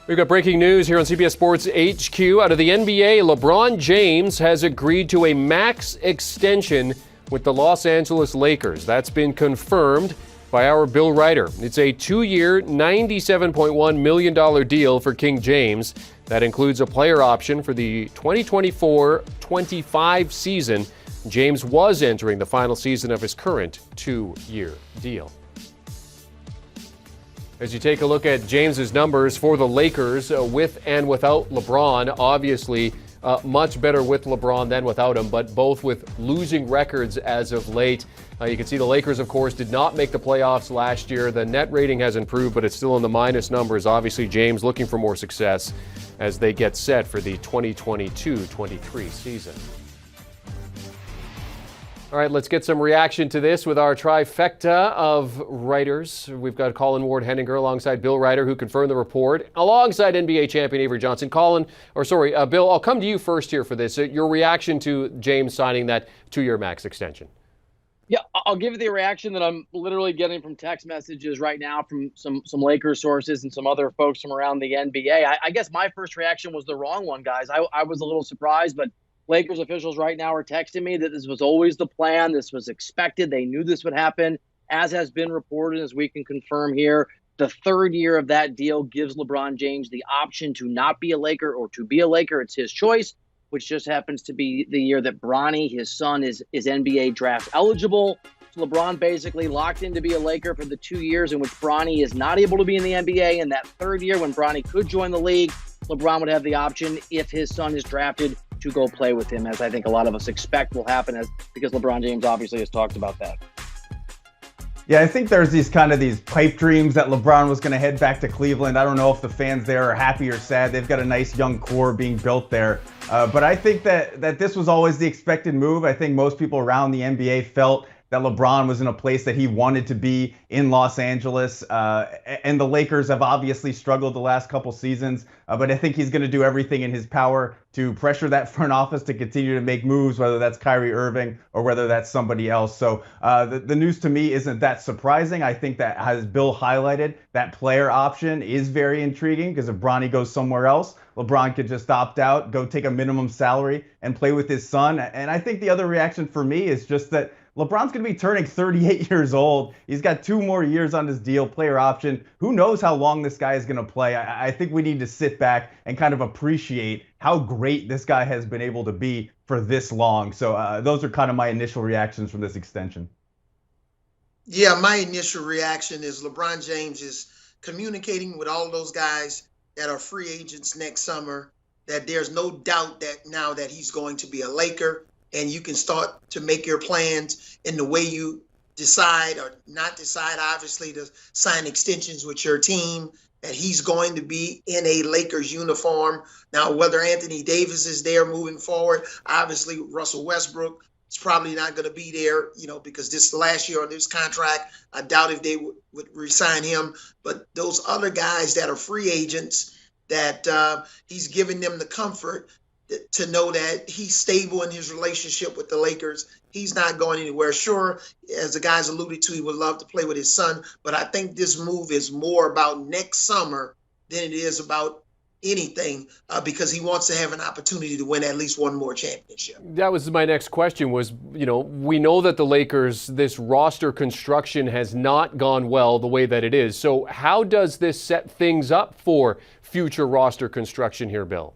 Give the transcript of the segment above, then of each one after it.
We've got breaking news here on CBS Sports HQ. Out of the NBA, LeBron James has agreed to a max extension with the Los Angeles Lakers. That's been confirmed by our Bill Ryder. It's a 2-year, $97.1 million deal for King James. That includes a player option for the 2024-25 season. James was entering the final season of his current 2-year deal. As you take a look at James's numbers for the Lakers, with and without LeBron, obviously much better with LeBron than without him, but both with losing records as of late. You can see the Lakers, of course, did not make the playoffs last year. The net rating has improved, but it's still in the minus numbers. Obviously, James looking for more success as they get set for the 2022-23 season. All right, let's get some reaction to this with our trifecta of writers. We've got Colin Ward-Henninger alongside Bill Ryder, who confirmed the report, alongside NBA champion Avery Johnson. Bill, I'll come to you first here for this. Your reaction to James signing that 2-year max extension. Yeah, I'll give you the reaction that I'm literally getting from text messages right now from some Lakers sources and some other folks from around the NBA. I guess my first reaction was the wrong one, guys. I was a little surprised, but Lakers officials right now are texting me that this was always the plan. This was expected. They knew this would happen. As has been reported, as we can confirm here, the 3rd year of that deal gives LeBron James the option to not be a Laker or to be a Laker. It's his choice, which just happens to be the year that Bronny, his son, is NBA draft eligible. So LeBron basically locked in to be a Laker for the 2 years in which Bronny is not able to be in the NBA. And that 3rd year when Bronny could join the league, LeBron would have the option, if his son is drafted, to go play with him, as I think a lot of us expect will happen, because LeBron James obviously has talked about that. Yeah, I think there's these pipe dreams that LeBron was going to head back to Cleveland. I don't know if the fans there are happy or sad. They've got a nice young core being built there. But I think that this was always the expected move. I think most people around the NBA felt that LeBron was in a place that he wanted to be in Los Angeles. And the Lakers have obviously struggled the last couple seasons. But I think he's going to do everything in his power to pressure that front office to continue to make moves, whether that's Kyrie Irving or whether that's somebody else. So the news to me isn't that surprising. I think that, as Bill highlighted, that player option is very intriguing, because if Bronny goes somewhere else, LeBron could just opt out, go take a minimum salary and play with his son. And I think the other reaction for me is just that LeBron's going to be turning 38 years old. He's got 2 more years on his deal, player option. Who knows how long this guy is going to play? I think we need to sit back and kind of appreciate how great this guy has been able to be for this long. So those are kind of my initial reactions from this extension. Yeah, my initial reaction is LeBron James is communicating with all those guys that are free agents next summer, that there's no doubt that now that he's going to be a Laker, and you can start to make your plans in the way you decide or not decide, obviously, to sign extensions with your team, that he's going to be in a Lakers uniform. Now, whether Anthony Davis is there moving forward, obviously Russell Westbrook is probably not going to be there, because this last year on this contract, I doubt if they would re-sign him. But those other guys that are free agents, that he's giving them the comfort to know that he's stable in his relationship with the Lakers. He's not going anywhere. Sure, as the guys alluded to, he would love to play with his son, but I think this move is more about next summer than it is about anything, because he wants to have an opportunity to win at least one more championship. That was my next question was, we know that the Lakers, this roster construction has not gone well the way that it is. So how does this set things up for future roster construction here, Bill?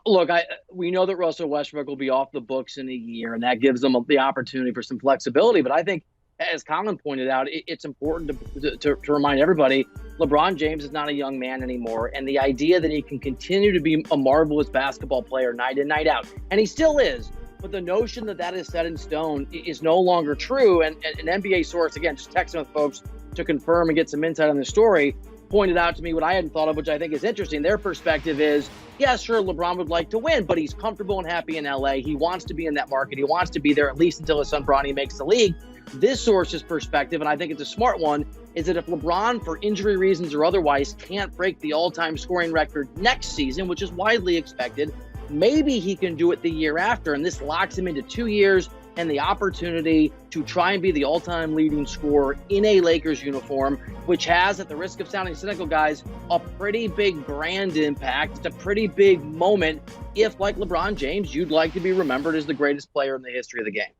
Look, we know that Russell Westbrook will be off the books in a year, and that gives them the opportunity for some flexibility. But I think, as Colin pointed out, it's important to remind everybody, LeBron James is not a young man anymore. And the idea that he can continue to be a marvelous basketball player night in, night out, and he still is, but the notion that is set in stone is no longer true. And an NBA source, again, just texting with folks to confirm and get some insight on the story, pointed out to me what I hadn't thought of, which I think is interesting. Their perspective is, yeah, sure, LeBron would like to win, but he's comfortable and happy in LA. He wants to be in that market. He wants to be there at least until his son Bronny makes the league. This source's perspective, and I think it's a smart one, is that if LeBron, for injury reasons or otherwise, can't break the all-time scoring record next season, which is widely expected, maybe he can do it the year after, and this locks him into 2 years, and the opportunity to try and be the all-time leading scorer in a Lakers uniform, which has, at the risk of sounding cynical, guys, a pretty big brand impact. It's a pretty big moment if, like LeBron James, you'd like to be remembered as the greatest player in the history of the game.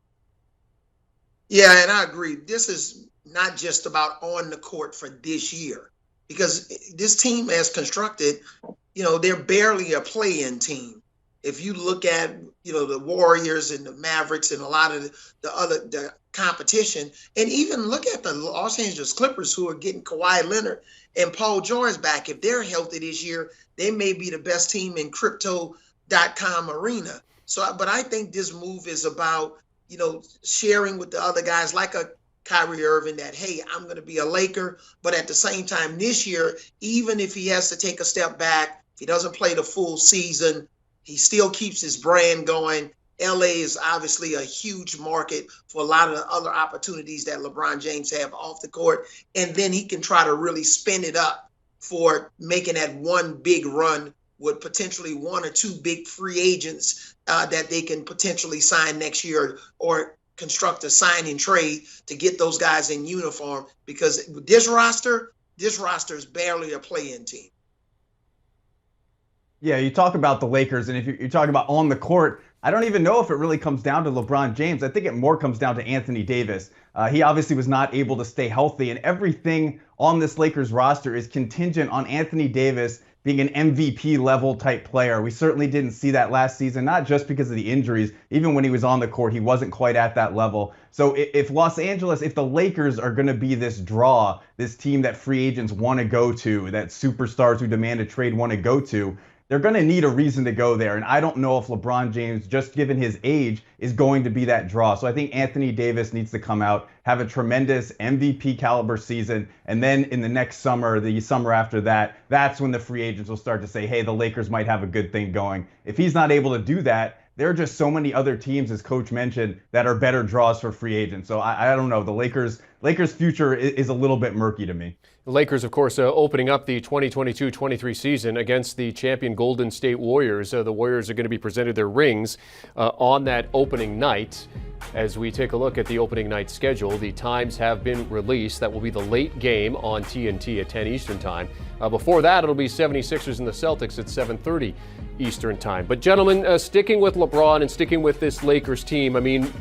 Yeah, and I agree. This is not just about on the court for this year, because this team as constructed, they're barely a play-in team. If you look at, the Warriors and the Mavericks and a lot of the competition, and even look at the Los Angeles Clippers, who are getting Kawhi Leonard and Paul George back. If they're healthy this year, they may be the best team in crypto.com arena. But I think this move is about, sharing with the other guys like a Kyrie Irving that, hey, I'm going to be a Laker. But at the same time, this year, even if he has to take a step back, if he doesn't play the full season, he still keeps his brand going. LA is obviously a huge market for a lot of the other opportunities that LeBron James have off the court. And then he can try to really spin it up for making that one big run with potentially one or two big free agents that they can potentially sign next year, or construct a sign and trade to get those guys in uniform. Because with this roster is barely a play-in team. Yeah, you talk about the Lakers, and if you're talking about on the court, I don't even know if it really comes down to LeBron James. I think it more comes down to Anthony Davis. He obviously was not able to stay healthy, and everything on this Lakers roster is contingent on Anthony Davis being an MVP level type player. We certainly didn't see that last season, not just because of the injuries. Even when he was on the court, he wasn't quite at that level. So if the Lakers are going to be this draw, this team that free agents want to go to, that superstars who demand a trade want to go to, they're going to need a reason to go there. And I don't know if LeBron James, just given his age, is going to be that draw. So I think Anthony Davis needs to come out, have a tremendous MVP caliber season. And then in the next summer, the summer after that, that's when the free agents will start to say, hey, the Lakers might have a good thing going. If he's not able to do that, there are just so many other teams, as Coach mentioned, that are better draws for free agents. So I don't know. The Lakers' future is a little bit murky to me. The Lakers, of course, opening up the 2022-23 season against the champion Golden State Warriors. The Warriors are going to be presented their rings on that opening night. As we take a look at the opening night schedule, the times have been released. That will be the late game on TNT at 10 Eastern Time. Before that, it'll be 76ers and the Celtics at 7:30 Eastern Time. But gentlemen, sticking with LeBron and sticking with this Lakers team, I mean,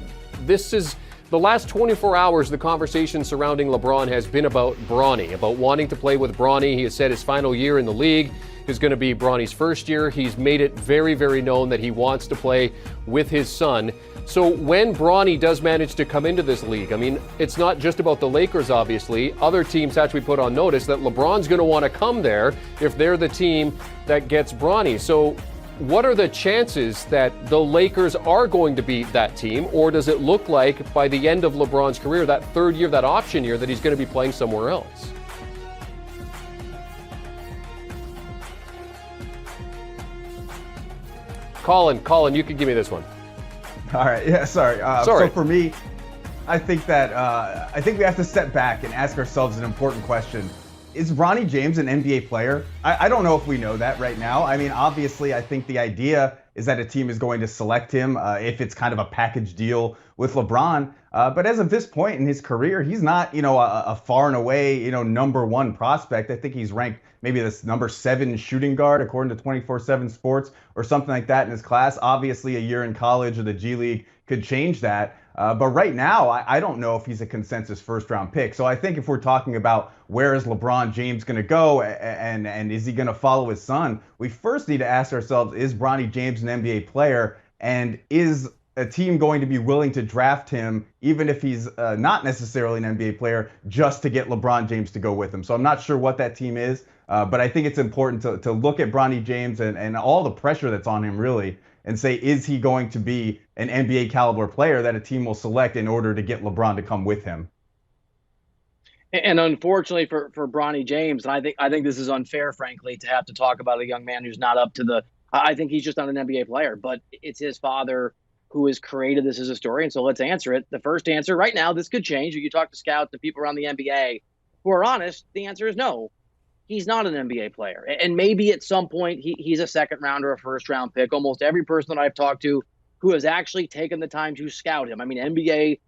this is the last 24 hours, the conversation surrounding LeBron has been about Bronny, about wanting to play with Bronny. He has said his final year in the league is going to be Bronny's first year. He's made it very, very known that he wants to play with his son. So when Bronny does manage to come into this league, I mean, it's not just about the Lakers, obviously. Other teams actually put on notice that LeBron's going to want to come there if they're the team that gets Bronny. So what are the chances that the Lakers are going to be that team, or does it look like by the end of LeBron's career, that third year, that option year, that he's going to be playing somewhere else? Colin, you can give me this one. All right. Yeah, sorry. Sorry. So for me, I think we have to step back and ask ourselves an important question. Is Bronny James an NBA player? I don't know if we know that right now. I mean, obviously, I think the idea is that a team is going to select him if it's kind of a package deal with LeBron. But as of this point in his career, he's not, a far and away, number one prospect. I think he's ranked maybe this number 7 shooting guard, according to 24/7 Sports, or something like that in his class. Obviously, a year in college or the G League could change that. But right now, I don't know if he's a consensus first-round pick. So I think if we're talking about where is LeBron James going to go and is he going to follow his son, we first need to ask ourselves, is Bronny James an NBA player? And is a team going to be willing to draft him, even if he's not necessarily an NBA player, just to get LeBron James to go with him? So I'm not sure what that team is, but I think it's important to look at Bronny James and all the pressure that's on him, really, and say, is he going to be an NBA caliber player that a team will select in order to get LeBron to come with him? And unfortunately for Bronny James, and I think this is unfair, frankly, to have to talk about a young man who's not up to the – I think he's just not an NBA player, but it's his father who has created this as a story, and so let's answer it. The first answer right now, this could change. You talk to scouts, to people around the NBA who are honest, the answer is no. He's not an NBA player. And maybe at some point he's a second round or a first round pick. Almost every person that I've talked to who has actually taken the time to scout him. I mean, NBA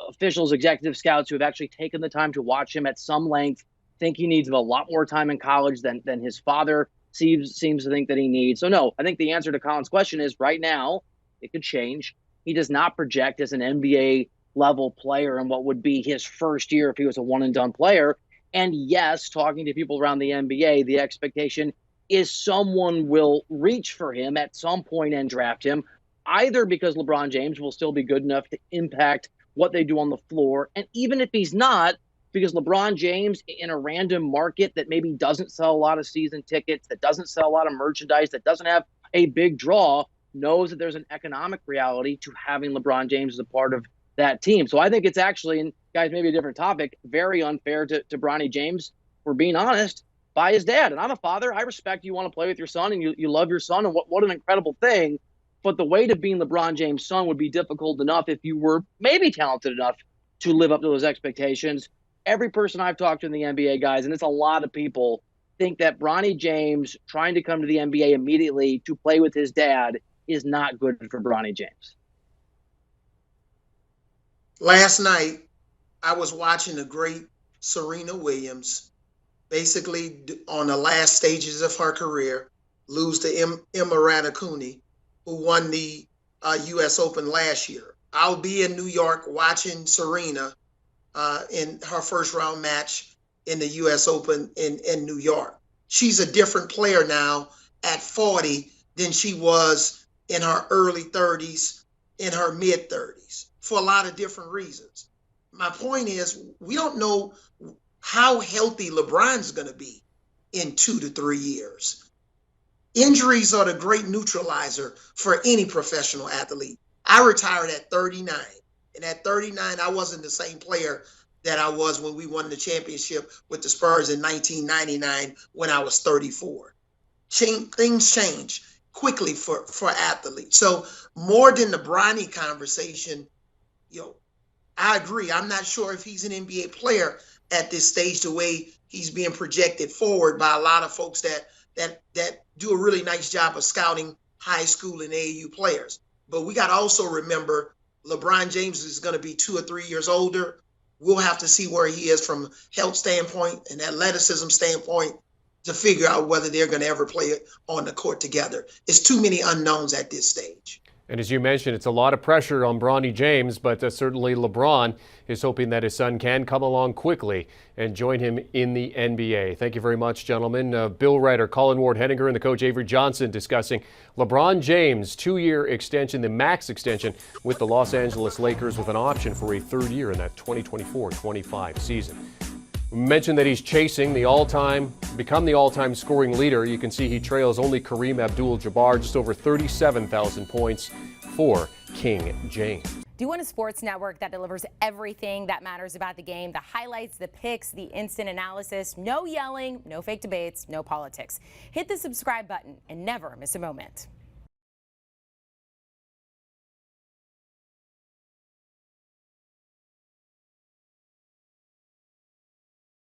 officials, executive scouts who have actually taken the time to watch him at some length, think he needs a lot more time in college than his father seems to think that he needs. So no, I think the answer to Colin's question is right now, it could change. He does not project as an NBA level player in what would be his first year if he was a one and done player. And yes, talking to people around the NBA, the expectation is someone will reach for him at some point and draft him, either because LeBron James will still be good enough to impact what they do on the floor. And even if he's not, because LeBron James in a random market that maybe doesn't sell a lot of season tickets, that doesn't sell a lot of merchandise, that doesn't have a big draw, knows that there's an economic reality to having LeBron James as a part of that team. So I think it's actually, and guys, maybe a different topic, very unfair to Bronny James, for being honest, by his dad. And I'm a father. I respect you want to play with your son and you love your son, and what an incredible thing. But the weight of being LeBron James' son would be difficult enough if you were maybe talented enough to live up to those expectations. Every person I've talked to in the NBA, guys, and it's a lot of people, think that Bronny James trying to come to the NBA immediately to play with his dad is not good for Bronny James. Last night, I was watching the great Serena Williams, basically on the last stages of her career, lose to Emma Raducanu, who won the U.S. Open last year. I'll be in New York watching Serena in her first round match in the U.S. Open in New York. She's a different player now at 40 than she was in her early 30s, in her mid 30s, for a lot of different reasons. My point is, we don't know how healthy LeBron's going to be in 2 to 3 years. Injuries are the great neutralizer for any professional athlete. I retired at 39. And at 39, I wasn't the same player that I was when we won the championship with the Spurs in 1999 when I was 34. Things change quickly for athletes. So more than the Bronny conversation, I agree. I'm not sure if he's an NBA player at this stage, the way he's being projected forward by a lot of folks that do a really nice job of scouting high school and AAU players. But we got to also remember LeBron James is going to be 2 or 3 years older. We'll have to see where he is from a health standpoint and athleticism standpoint to figure out whether they're going to ever play on the court together. It's too many unknowns at this stage. And as you mentioned, it's a lot of pressure on Bronny James, but certainly LeBron is hoping that his son can come along quickly and join him in the NBA. Thank you very much, gentlemen. Bill writer Colin Ward-Henninger and the coach Avery Johnson discussing LeBron James' 2-year extension, the max extension with the Los Angeles Lakers with an option for a third year in that 2024-25 season. We mentioned that he's chasing become the all-time scoring leader. You can see he trails only Kareem Abdul-Jabbar, just over 37,000 points for King James. Do you want a sports network that delivers everything that matters about the game? The highlights, the picks, the instant analysis, no yelling, no fake debates, no politics. Hit the subscribe button and never miss a moment.